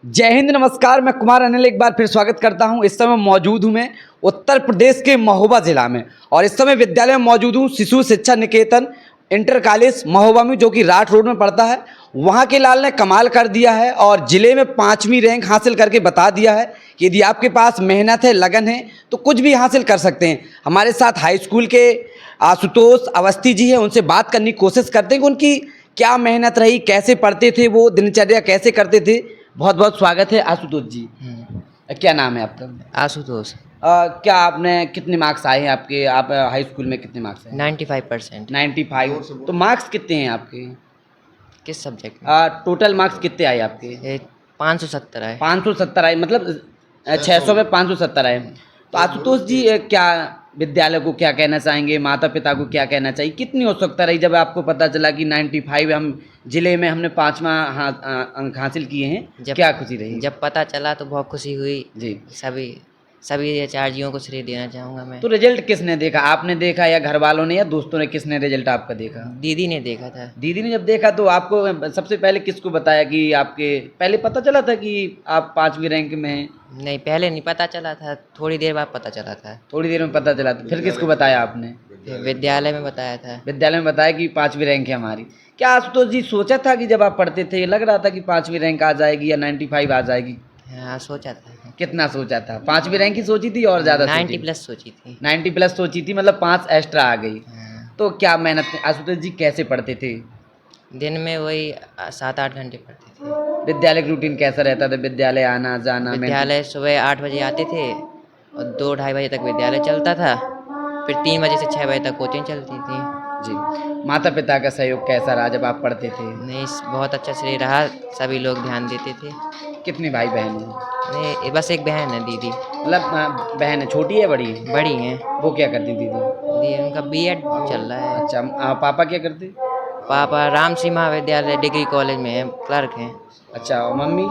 जय हिंद, नमस्कार। मैं कुमार अनिल एक बार फिर स्वागत करता हूं। इस समय मौजूद हूं मैं उत्तर प्रदेश के महोबा ज़िला में और इस समय विद्यालय में मौजूद हूं शिशु शिक्षा निकेतन इंटर कॉलेज महोबा में, जो कि राठ रोड में पड़ता है। वहां के लाल ने कमाल कर दिया है और ज़िले में 5वीं रैंक हासिल करके बता दिया है कि यदि आपके पास मेहनत है, लगन है तो कुछ भी हासिल कर सकते हैं। हमारे साथ हाई स्कूल के आशुतोष अवस्थी जी हैं, उनसे बात करने की कोशिश करते हैं कि उनकी क्या मेहनत रही, कैसे पढ़ते थे, वो दिनचर्या कैसे करते थे। बहुत बहुत स्वागत है आशुतोष जी। क्या नाम है आपका? आशुतोष। क्या आपने कितने मार्क्स आए हैं आपके? आप हाई स्कूल में कितने मार्क्स आए? 95%। 95। तो मार्क्स कितने हैं आपके? किस सब्जेक्ट में? टोटल मार्क्स कितने आए आपके? 570 है। 570 आए, मतलब 600 में 570 आए। तो आशुतोष जी, क्या विद्यालय को क्या कहना चाहेंगे, माता पिता को क्या कहना चाहिए? कितनी उत्सुकता रही जब आपको पता चला कि 95 हम जिले में हमने 5वां अंक हासिल किए हैं? क्या खुशी रही? जब पता चला तो बहुत खुशी हुई जी। सभी आचार्यों को श्रेय देना चाहूँगा मैं। तो रिजल्ट किसने देखा? आपने देखा या घर वालों ने या दोस्तों ने? किसने रिजल्ट आपका देखा? दीदी ने देखा था। दीदी ने जब देखा तो आपको सबसे पहले किसको बताया कि आपके पहले पता चला था कि आप 5वीं रैंक में हैं? नहीं, पहले नहीं पता चला था, थोड़ी देर बाद पता चला था। थोड़ी देर में पता चला था, फिर किसको बताया आपने? फिर विद्यालय में बताया था। विद्यालय में बताया कि 5वीं रैंक है हमारी। क्या आशुतोष जी सोचा था कि जब आप पढ़ते थे, लग रहा था कि 5वीं रैंक आ जाएगी या 95 आ जाएगी? हाँ, सोचा था। कितना सोचा था? 5वीं रैंक ही सोची थी और ज़्यादा 90 प्लस सोची थी। 90 प्लस सोची थी, मतलब 5 एक्स्ट्रा आ गई। हाँ। तो क्या मेहनत आशुतोष जी कैसे पढ़ते थे? दिन में वही 7-8 घंटे पढ़ते थे। विद्यालय का रूटीन कैसा रहता था? विद्यालय आना जाना? विद्यालय सुबह 8 बजे आते थे और 2-2:30 बजे तक विद्यालय चलता था। फिर 3 बजे से 6 बजे तक कोचिंग चलती थी। जी। माता पिता का सहयोग कैसा रहा जब आप पढ़ते थे? नहीं, बहुत अच्छा श्रेय रहा, सभी लोग ध्यान देते थे। कितने भाई बहन हैं? नहीं, बस एक बहन है, दीदी। मतलब बहन है, छोटी है बड़ी है? बड़ी हैं। वो क्या करती दीदी? दी उनका बीएड चल रहा है। अच्छा, पापा क्या करते? पापा रामसी महाविद्यालय डिग्री कॉलेज में हैं, क्लर्क हैं। अच्छा, और मम्मी?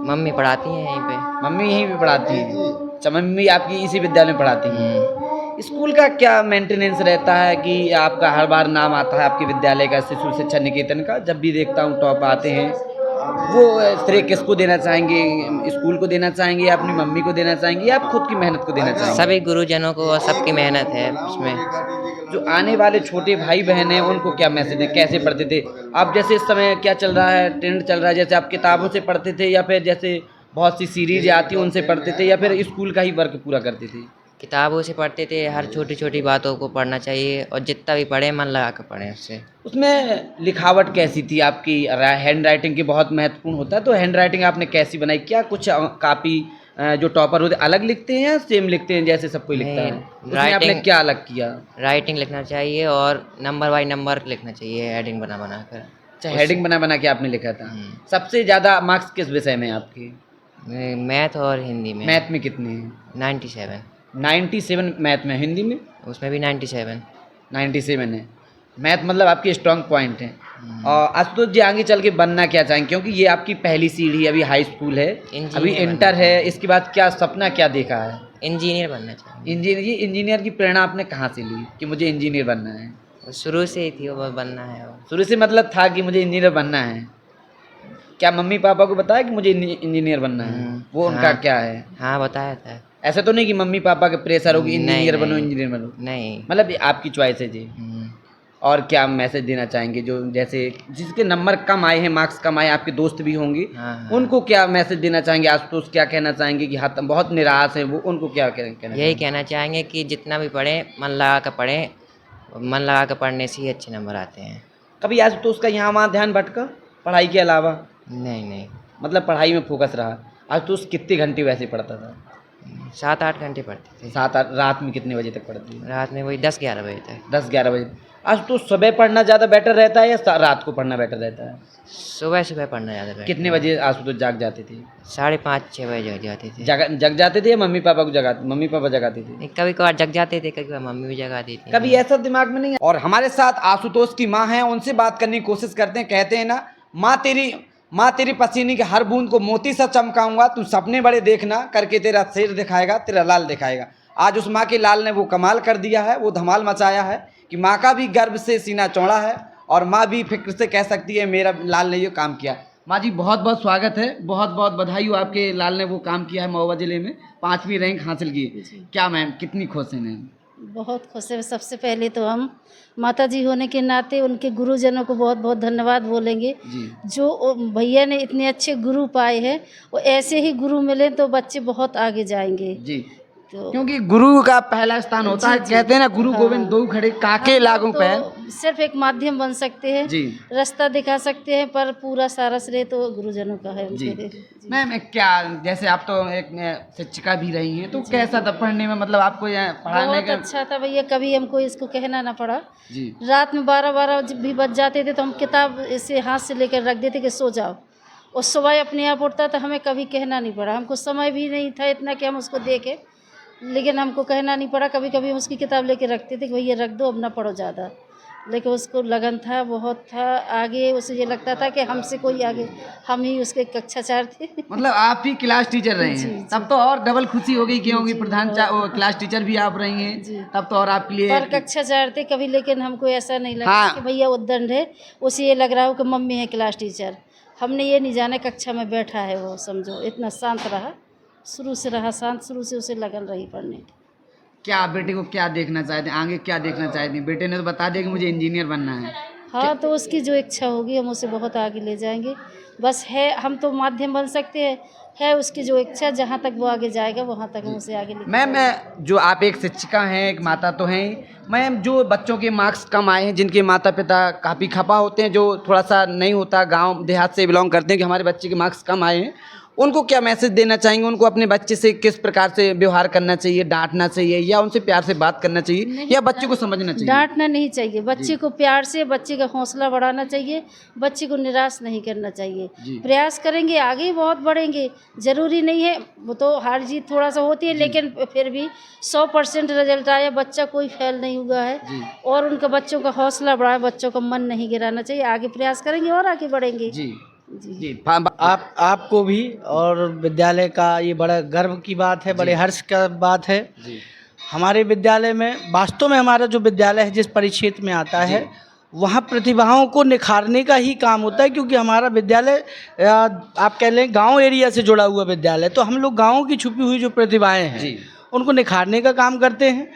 मम्मी पढ़ाती हैं यहीं पे। मम्मी यहीं पे पढ़ाती हैं? अच्छा, मम्मी आपकी इसी विद्यालय में पढ़ाती हैं। स्कूल का क्या मेंटेनेंस रहता है कि आपका हर बार नाम आता है आपके विद्यालय का, शिशु शिक्षा निकेतन का? जब भी देखता हूँ टॉप आते हैं, वो श्रेय किसको देना चाहेंगे? स्कूल को देना चाहेंगे या अपनी मम्मी को देना चाहेंगे या आप खुद की मेहनत को देना चाहेंगे? सभी गुरुजनों को और सबकी मेहनत है उसमें। जो आने वाले छोटे भाई बहन हैं उनको क्या मैसेज है, कैसे पढ़ते थे आप? जैसे इस समय क्या चल रहा है, ट्रेंड चल रहा है, जैसे आप किताबों से पढ़ते थे या फिर जैसे बहुत सी सीरीज आती हैं उनसे पढ़ते थे या फिर स्कूल का ही वर्क पूरा करते थे? किताबों से पढ़ते थे, हर छोटी छोटी बातों को पढ़ना चाहिए और जितना भी पढ़े मन लगा कर पढ़ें उससे। उसमें लिखावट कैसी थी आपकी? हैंड राइटिंग की बहुत महत्वपूर्ण होता है, तो हैंड राइटिंग आपने कैसी बनाई? क्या कुछ कापी जो टॉपर होते अलग लिखते हैं या सेम लिखते हैं जैसे सब कोई लिखता है? उसमें आपने क्या अलग किया? राइटिंग लिखना चाहिए और नंबर बाई नंबर लिखना चाहिए, हेडिंग बना बना कर। अच्छा, हेडिंग बना बना के आपने लिखा था। सबसे ज़्यादा मार्क्स किस विषय में आपके? मैथ और हिंदी में। मैथ में कितने हैं? 97। 97 मैथ में, हिंदी में? उसमें भी 97। 97 है। मैथ मतलब आपकी स्ट्रॉन्ग पॉइंट है। और आशुतोष जी आगे चल के बनना क्या चाहेंगे, क्योंकि ये आपकी पहली सीढ़ी, अभी हाई स्कूल है, अभी इंटर है, इसके बाद क्या सपना क्या देखा है? इंजीनियर बनना चाहिए। इंजीनियर की प्रेरणा आपने कहाँ से ली कि मुझे इंजीनियर बनना है? शुरू से ही थी वो, बनना है वो। शुरू से मतलब था कि मुझे इंजीनियर बनना है? क्या मम्मी पापा को बताया कि मुझे इंजीनियर बनना है? वो उनका क्या है? हाँ, बताया था। ऐसा तो नहीं कि मम्मी पापा के प्रेशर होगी इंजीनियर बनो इंजीनियर बनो? नहीं, मतलब आपकी चॉइस है जी। और क्या मैसेज देना चाहेंगे जो जैसे जिसके नंबर कम आए हैं, मार्क्स कम आए, आपके दोस्त भी होंगे, उनको क्या मैसेज देना चाहेंगे? आशुतोष क्या कहना चाहेंगे कि हाँ बहुत निराश है वो, उनको क्या कहना? यही कहना चाहेंगे कि जितना भी पढ़ें मन लगा कर पढ़ें, मन लगा कर पढ़ने से ही अच्छे नंबर आते हैं। कभी आशुतोष का यहाँ वहाँ ध्यान भटका पढ़ाई के अलावा? नहीं, मतलब पढ़ाई में फोकस रहा। आशुतोष कितने घंटे वैसे पढ़ता था? 7-8 घंटे पढ़ते थे। 7-8? रात में कितने बजे तक पढ़ते थे? रात में वही 10-11 बजे तक। 10-11 बजे। आशुतोष सुबह पढ़ना ज़्यादा बेटर रहता है या रात को पढ़ना बेटर रहता है? सुबह पढ़ना ज़्यादा बेटर। कितने बजे आशुतोष जाग जाते थे? 5:30-6 बजे जग जाते थे। जग जाते थे या मम्मी पापा जगाते थे? कभी कभार जग जाते थे, कभी कभार मम्मी भी जगाती थी। कभी ऐसा दिमाग में नहीं है? और हमारे साथ आशुतोष की माँ है, उनसे बात करने की कोशिश करते हैं। कहते हैं ना, माँ तेरी पसीने के हर बूंद को मोती सा चमकाऊंगा, तू सपने बड़े देखना, करके तेरा सिर दिखाएगा, तेरा लाल दिखाएगा। आज उस माँ के लाल ने वो कमाल कर दिया है, वो धमाल मचाया है कि माँ का भी गर्व से सीना चौड़ा है और माँ भी फिक्र से कह सकती है मेरा लाल ने ये काम किया। माँ जी बहुत बहुत स्वागत है, बहुत बहुत बधाई हो, आपके लाल ने वो काम किया है महोबा जिले में, 5वीं रैंक हासिल की। क्या मैम कितनी खुश हैं मैम? बहुत खुश है। सबसे पहले तो हम माता जी होने के नाते उनके गुरुजनों को बहुत बहुत धन्यवाद बोलेंगे। जी जो भैया ने इतने अच्छे गुरु पाए हैं, वो ऐसे ही गुरु मिले तो बच्चे बहुत आगे जाएंगे। जी, तो क्योंकि गुरु का पहला स्थान होता है, जी, जी। कहते हैं ना गुरु हाँ। गोविंद दो खड़े काके लागों तो पैर। सिर्फ एक माध्यम बन सकते हैं, जी रास्ता दिखा सकते हैं, पर पूरा सारा श्रेय तो गुरुजनों का है जी उनके। जी। मैम क्या, जैसे आप तो एक शिक्षिका भी रही हैं, तो कैसा था पढ़ने में, मतलब आपको यहाँ पढ़ाने बहुत का? अच्छा था भैया, कभी हमको इसको कहना ना पड़ा। जी रात में 12-12 जब भी बज जाते थे तो हम किताब ऐसे हाथ से लेकर रख देते कि सो जाओ, और सुबह अपने आप उठता तो हमें कभी कहना नहीं पड़ा। हमको समय भी नहीं था इतना कि हम उसको देखें, लेकिन हमको कहना नहीं पड़ा। कभी कभी हम उसकी किताब लेके रखते थे कि भैया रख दो, अब ना पढ़ो ज़्यादा, लेकिन उसको लगन था, बहुत था आगे। उसे ये लगता था कि हमसे कोई आगे, हम ही उसके कक्षाचार थे। मतलब आप ही क्लास टीचर रहे जी, हैं, जी। तब तो और डबल खुशी हो गई क्योंकि जी, प्रधान वो क्लास टीचर भी आप रही जी। हैं, तब तो और आपके लिए। पर कक्षाचार थे कभी, लेकिन हमको ऐसा नहीं लगा हाँ। कि भैया उद्दंड है। उसे ये लग रहा हो कि मम्मी है क्लास टीचर। हमने ये नहीं जाना कक्षा में बैठा है वो, समझो इतना शांत रहा, शुरू से रहा शांत, शुरू से उसे लगन रही पढ़ने की। क्या आप बेटे को क्या देखना चाहते हैं, आगे क्या देखना चाहती हैं? बेटे ने तो बता दिया कि मुझे इंजीनियर बनना है। हाँ, तो उसकी जो इच्छा होगी हम उसे बहुत आगे ले जाएंगे। बस है, हम तो माध्यम बन सकते हैं, है उसकी जो इच्छा, जहाँ तक वो आगे जाएगा वहाँ तक हम उसे आगे ले मैम जो आप एक शिक्षिका हैं, एक माता तो हैं, मैम जो बच्चों के मार्क्स कम आए हैं, जिनके माता पिता काफ़ी खपा होते हैं, जो थोड़ा सा नहीं होता, गांव देहात से बिलोंग करते हैं कि हमारे बच्चे के मार्क्स कम आए हैं, उनको क्या मैसेज देना चाहेंगे? उनको अपने बच्चे से किस प्रकार से व्यवहार करना चाहिए, डांटना चाहिए या उनसे प्यार से बात करना चाहिए, या बच्चे को समझना चाहिए? डांटना नहीं चाहिए, बच्चे को प्यार से, बच्चे का हौसला बढ़ाना चाहिए, बच्चे को निराश नहीं करना चाहिए। जी। प्रयास करेंगे आगे बहुत बढ़ेंगे। ज़रूरी नहीं है, वो तो हार जीत थोड़ा सा होती है, लेकिन फिर भी 100% रिजल्ट आया, बच्चा कोई फेल नहीं हुआ है। जी और उनका बच्चों का हौसला बढ़ाए, बच्चों का मन नहीं गिराना चाहिए, आगे प्रयास करेंगे और आगे बढ़ेंगे। जी जी। जी आपको भी और विद्यालय का ये बड़ा गर्व की बात है, बड़े हर्ष का बात है। जी हमारे विद्यालय में, वास्तव में हमारा जो विद्यालय है जिस परिक्षेत्र में आता है, वहाँ प्रतिभाओं को निखारने का ही काम होता है, क्योंकि हमारा विद्यालय आप कह लें गांव एरिया से जुड़ा हुआ विद्यालय, तो हम लोग गाँव की छुपी हुई जो प्रतिभाएँ हैं जी उनको निखारने का काम करते हैं।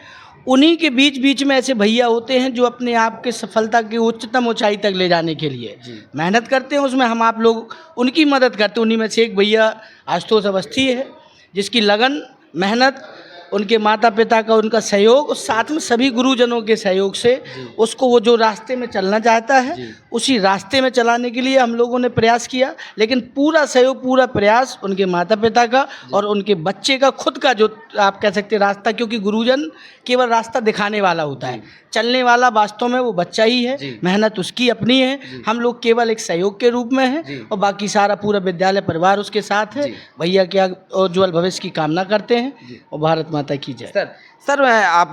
उन्हीं के बीच बीच में ऐसे भैया होते हैं जो अपने आप के सफलता की उच्चतम ऊंचाई तक ले जाने के लिए मेहनत करते हैं, उसमें हम आप लोग उनकी मदद करते हैं। उन्हीं में से एक भैया आशुतोष अवस्थी है, जिसकी लगन, मेहनत, उनके माता पिता का उनका सहयोग और साथ में सभी गुरुजनों के सहयोग से उसको वो जो रास्ते में चलना चाहता है उसी रास्ते में चलाने के लिए हम लोगों ने प्रयास किया। लेकिन पूरा सहयोग, पूरा प्रयास उनके माता पिता का और उनके बच्चे का खुद का, जो आप कह सकते हैं रास्ता, क्योंकि गुरुजन केवल रास्ता दिखाने वाला होता है, चलने वाला वास्तव में वो बच्चा ही है, मेहनत उसकी अपनी है, हम लोग केवल एक सहयोग के रूप में हैं और बाकी सारा पूरा विद्यालय परिवार उसके साथ है। भैया क्या उज्ज्वल भविष्य की कामना करते हैं और भारत माता की जय। सर आप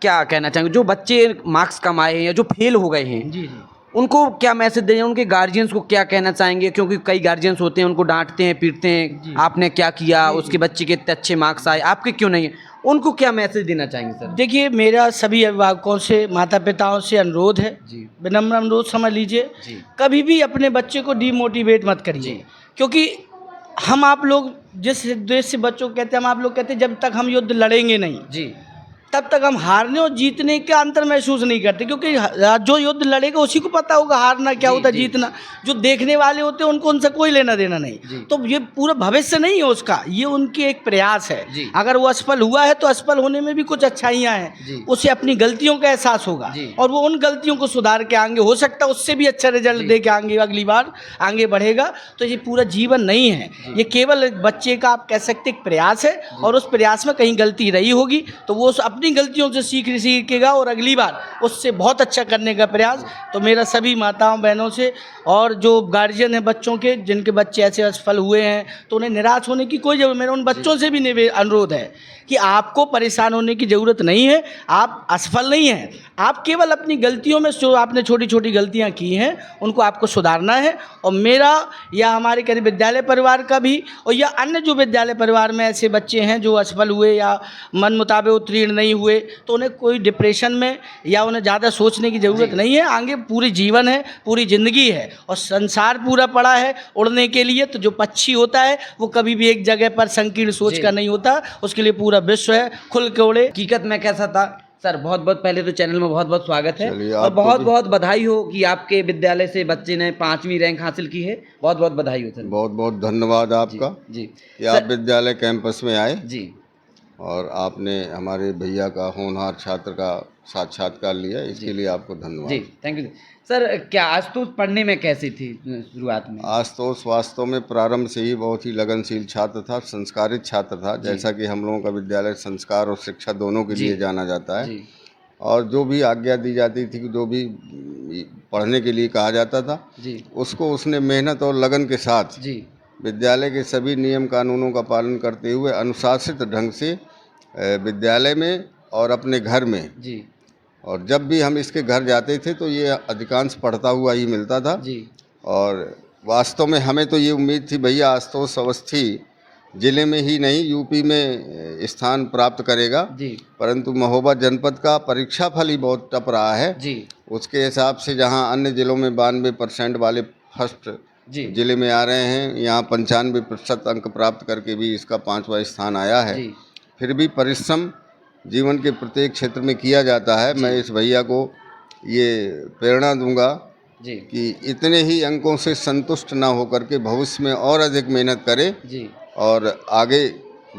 क्या कहना चाहेंगे, जो बच्चे मार्क्स कम आए हैं या जो फेल हो गए हैं, जी उनको क्या मैसेज दें, उनके गार्जियंस को क्या कहना चाहेंगे? क्योंकि कई गार्जियंस होते हैं उनको डांटते हैं, पीटते हैं, आपने क्या किया, उसके बच्चे के इतने अच्छे मार्क्स आए, आपके क्यों नहीं है, उनको क्या मैसेज देना चाहेंगे सर? देखिए, मेरा सभी अभिभावकों से, माता पिताओं से अनुरोध है, विनम्र अनुरोध समझ लीजिए, कभी भी अपने बच्चे को डिमोटिवेट मत करिए, क्योंकि हम आप लोग जिस देश से बच्चों को कहते हैं, हम आप लोग कहते हैं जब तक हम युद्ध लड़ेंगे नहीं जी तब तक हम हारने और जीतने का अंतर महसूस नहीं करते, क्योंकि जो युद्ध लड़ेगा उसी को पता होगा हारना क्या होता है, जीतना। जो देखने वाले होते हैं उनको उनसे कोई लेना देना नहीं, तो ये पूरा भविष्य नहीं है उसका, ये उनकी एक प्रयास है। अगर वो असफल हुआ है तो असफल होने में भी कुछ अच्छाइयाँ हैं, उसे अपनी गलतियों का एहसास होगा और वो उन गलतियों को सुधार के आगे, हो सकता है उससे भी अच्छा रिजल्ट दे के आगे अगली बार आगे बढ़ेगा। तो ये पूरा जीवन नहीं है, ये केवल एक बच्चे का आप कह सकते एक प्रयास है, और उस प्रयास में कहीं गलती रही होगी तो वो अपनी गलतियों से सीखेगा और अगली बार उससे बहुत अच्छा करने का प्रयास। तो मेरा सभी माताओं बहनों से और जो गार्जियन हैं बच्चों के, जिनके बच्चे ऐसे असफल हुए हैं तो उन्हें निराश होने की कोई जरूरत, मेरा उन बच्चों से भी अनुरोध है कि आपको परेशान होने की ज़रूरत नहीं है, आप असफल नहीं हैं, आप केवल अपनी गलतियों में जो आपने छोटी छोटी गलतियां की हैं उनको आपको सुधारना है। और मेरा या हमारे करीब विद्यालय परिवार का भी, और या अन्य जो विद्यालय परिवार में ऐसे बच्चे हैं जो असफल हुए या मन मुताबिक उत्तीर्ण नहीं नहीं हुए तो उन्हें कोई डिप्रेशन में या उन्हें ज़्यादा सोचने की ज़रूरत नहीं है। आगे पूरी जीवन है, पूरी ज़िंदगी है और संसार पूरा पड़ा है उड़ने के लिए। तो जो पक्षी होता है वो कभी भी एक जगह पर संकीर्ण सोच जी। का नहीं होता, उसके लिए पूरा विश्व है, खुल के उड़े। हकीकत में कैसा था सर? बहुत बहुत पहले तो चैनल में बहुत बहुत स्वागत है चलिए, और आपको बहुत भी। बहुत बधाई हो कि आपके विद्यालय से बच्चे ने 5वीं रैंक हासिल की है। बहुत बहुत बधाई हो सर। बहुत बहुत धन्यवाद आपका जी कि आप विद्यालय कैंपस में आए जी और आपने हमारे भैया का होनहार छात्र का साक्षात्कार लिया, इसके लिए आपको धन्यवाद। जी, थैंक यू सर। क्या आशुतोष पढ़ने में कैसी थी शुरुआत में? आशुतोष वास्तव में प्रारंभ से ही बहुत ही लगनशील छात्र था, संस्कारित छात्र था। जैसा कि हम लोगों का विद्यालय संस्कार और शिक्षा दोनों के लिए जाना जाता है जी और जो भी आज्ञा दी जाती थी, जो भी पढ़ने के लिए कहा जाता था, जी उसको उसने मेहनत और लगन के साथ जी विद्यालय के सभी नियम कानूनों का पालन करते हुए अनुशासित ढंग से विद्यालय में और अपने घर में, जी और जब भी हम इसके घर जाते थे तो ये अधिकांश पढ़ता हुआ ही मिलता था। जी और वास्तव में हमें तो ये उम्मीद थी भैया आशुतोष अवस्थी जिले में ही नहीं यूपी में स्थान प्राप्त करेगा, जी परंतु महोबा जनपद का परीक्षा फल ही बहुत टफ रहा है। जी उसके हिसाब से जहां अन्य जिलों में 92% वाले फर्स्ट जी जिले में आ रहे हैं, यहाँ 95% अंक प्राप्त करके भी इसका 5वां स्थान आया है। जी फिर भी परिश्रम जीवन के प्रत्येक क्षेत्र में किया जाता है। मैं इस भैया को ये प्रेरणा दूंगा जी कि इतने ही अंकों से संतुष्ट ना होकर के भविष्य में और अधिक मेहनत करे जी और आगे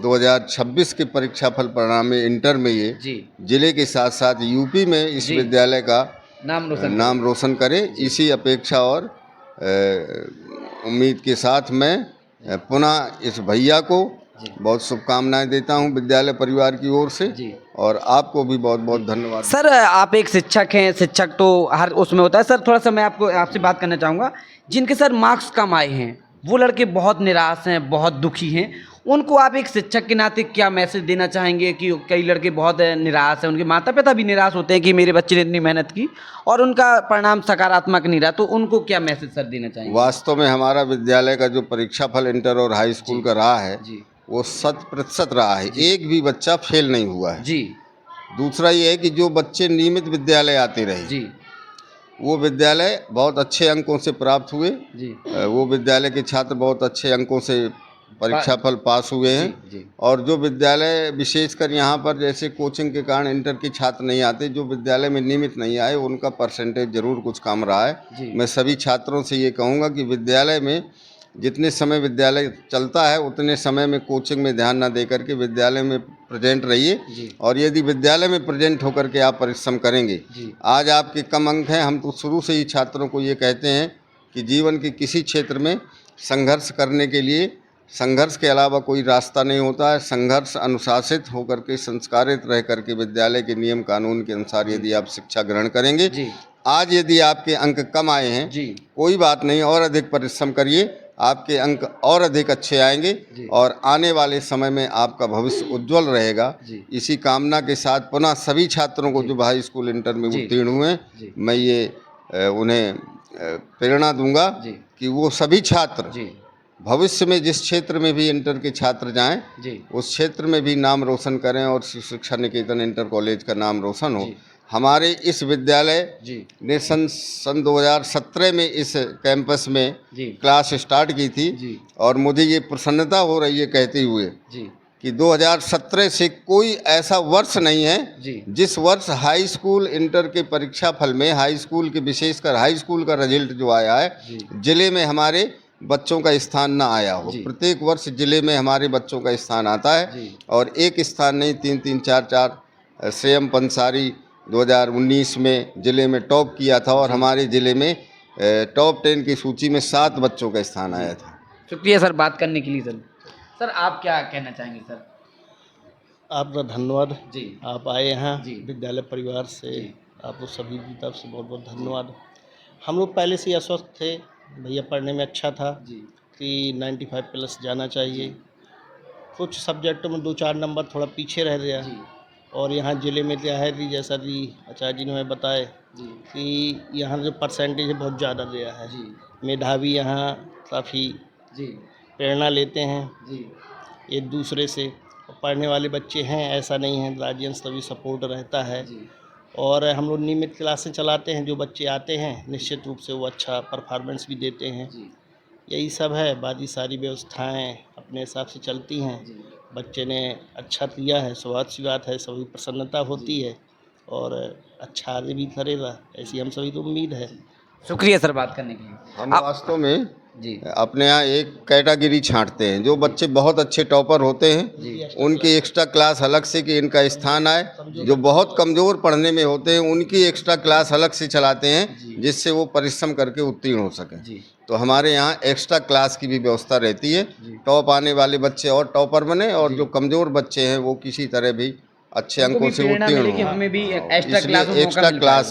2026 के परीक्षा फल परिणाम में इंटर में ये जी जिले के साथ साथ यूपी में इस जी। विद्यालय का नाम रोशन करे। इसी अपेक्षा और उम्मीद के साथ मैं पुनः इस भैया को बहुत शुभकामनाएं देता हूं विद्यालय परिवार की ओर से जी। और आपको भी बहुत बहुत धन्यवाद। सर आप एक शिक्षक हैं, शिक्षक तो हर उसमें होता है। सर थोड़ा सा मैं आपसे बात करना चाहूँगा, जिनके सर मार्क्स कम आए हैं वो लड़के बहुत निराश हैं, बहुत दुखी हैं, उनको आप एक शिक्षक के नाते क्या मैसेज देना चाहेंगे? कि कई लड़के बहुत निराश हैं, उनके माता पिता भी निराश होते हैं कि मेरे बच्चे ने इतनी मेहनत की और उनका परिणाम सकारात्मक नहीं रहा, तो उनको क्या मैसेज सर देना चाहेंगे? वास्तव में हमारा विद्यालय का जो परीक्षा फल इंटर और हाई स्कूल का रहा है जी वो 100% रहा है, एक भी बच्चा फेल नहीं हुआ है। जी दूसरा ये है कि जो बच्चे नियमित विद्यालय आते रहे जी वो विद्यालय बहुत अच्छे अंकों से प्राप्त हुए। जी वो विद्यालय के छात्र बहुत अच्छे अंकों से परीक्षा फल पास हुए हैं। जी और जो विद्यालय विशेषकर यहाँ पर जैसे कोचिंग के कारण इंटर के छात्र नहीं आते, जो विद्यालय में नियमित नहीं आए, उनका परसेंटेज जरूर कुछ कम रहा है। जी। मैं सभी छात्रों से ये कहूँगा कि विद्यालय में जितने समय विद्यालय चलता है उतने समय में कोचिंग में ध्यान न दे करके विद्यालय में प्रेजेंट रहिए। जी। और यदि विद्यालय में प्रेजेंट होकर के आप परिश्रम करेंगे, जी। आज आपके कम अंक हैं, हम तो शुरू से ही छात्रों को ये कहते हैं कि जीवन के किसी क्षेत्र में संघर्ष करने के लिए संघर्ष के अलावा कोई रास्ता नहीं होता है। संघर्ष अनुशासित होकर के संस्कारित रह करके विद्यालय के नियम कानून के अनुसार यदि आप शिक्षा ग्रहण करेंगे, जी आज यदि आपके अंक कम आए हैं जी कोई बात नहीं, और अधिक परिश्रम करिए, आपके अंक और अधिक अच्छे आएंगे जी। और आने वाले समय में आपका भविष्य उज्जवल रहेगा। जी। इसी कामना के साथ पुनः सभी छात्रों को जो हाई स्कूल इंटर में जी। उत्तीर्ण हुए जी। मैं ये उन्हें प्रेरणा दूंगा जी। कि वो सभी छात्र जी भविष्य में जिस क्षेत्र में भी इंटर के छात्र जाएं जी उस क्षेत्र में भी नाम रोशन करें और शिक्षा निकेतन इंटर कॉलेज का नाम रोशन हो। जी। हमारे इस विद्यालय जी ने सन 2017 में इस कैंपस में जी क्लास स्टार्ट की थी जी और मुझे ये प्रसन्नता हो रही है कहते हुए जी कि 2017 से कोई ऐसा वर्ष नहीं है जी जिस वर्ष हाई स्कूल इंटर के परीक्षा फल में हाई स्कूल के विशेषकर हाई स्कूल का रिजल्ट जो आया है जी। जिले में हमारे बच्चों का स्थान ना आया हो। जी। प्रत्येक वर्ष जिले में हमारे बच्चों का स्थान आता है जी। और एक स्थान नहीं 3-3, 4-4 श्रेयम पंसारी 2019 में जिले में टॉप किया था और हमारे जिले में टॉप 10 की सूची में 7 बच्चों का स्थान आया था। शुक्रिया सर बात करने के लिए। सर आप क्या कहना चाहेंगे सर? आपका धन्यवाद, जी आप आए यहाँ जी। विद्यालय परिवार से, जी। आपको सभी की तरफ से बहुत बहुत धन्यवाद। हम लोग पहले से ही आश्वस्त थे, भैया पढ़ने में अच्छा था जी कि 95 प्लस जाना चाहिए। कुछ सब्जेक्टों में 2-4 नंबर थोड़ा पीछे रह गया जी और यहाँ ज़िले में क्या है कि जैसा कि आचार्य जी ने हमें बताए जी कि यहाँ जो परसेंटेज है बहुत ज़्यादा दिया है। जी मेधावी यहाँ काफ़ी जी प्रेरणा लेते हैं जी एक दूसरे से। पढ़ने वाले बच्चे हैं, ऐसा नहीं है, गार्जियंस तभी सपोर्ट रहता है। और हम लोग नियमित क्लासें चलाते हैं, जो बच्चे आते हैं निश्चित रूप से वो अच्छा परफॉर्मेंस भी देते हैं। यही सब है, बाकी सारी व्यवस्थाएं अपने हिसाब से चलती हैं। बच्चे ने अच्छा किया है, स्वाभाविक सी बात है, सभी प्रसन्नता होती है और अच्छा आगे भी करेगा, ऐसी हम सभी को उम्मीद है। शुक्रिया सर बात करने के लिए। हम वास्तव में जी अपने यहाँ एक कैटेगरी छांटते हैं। जो बच्चे बहुत अच्छे टॉपर होते हैं उनकी एक्स्ट्रा क्लास अलग से कि इनका स्थान आए। जो बहुत कमज़ोर पढ़ने में होते हैं उनकी एक्स्ट्रा क्लास अलग से चलाते हैं, जिससे वो परिश्रम करके उत्तीर्ण हो सकें। तो हमारे यहाँ एक्स्ट्रा क्लास की भी व्यवस्था रहती है। टॉप आने वाले बच्चे और टॉपर बने, और जो कमज़ोर बच्चे हैं वो किसी तरह भी अच्छे अंकों से उत्तीर्ण कि हों। हमें भी एक्स्ट्रा इसलिए एक्स्ट्रा क्लास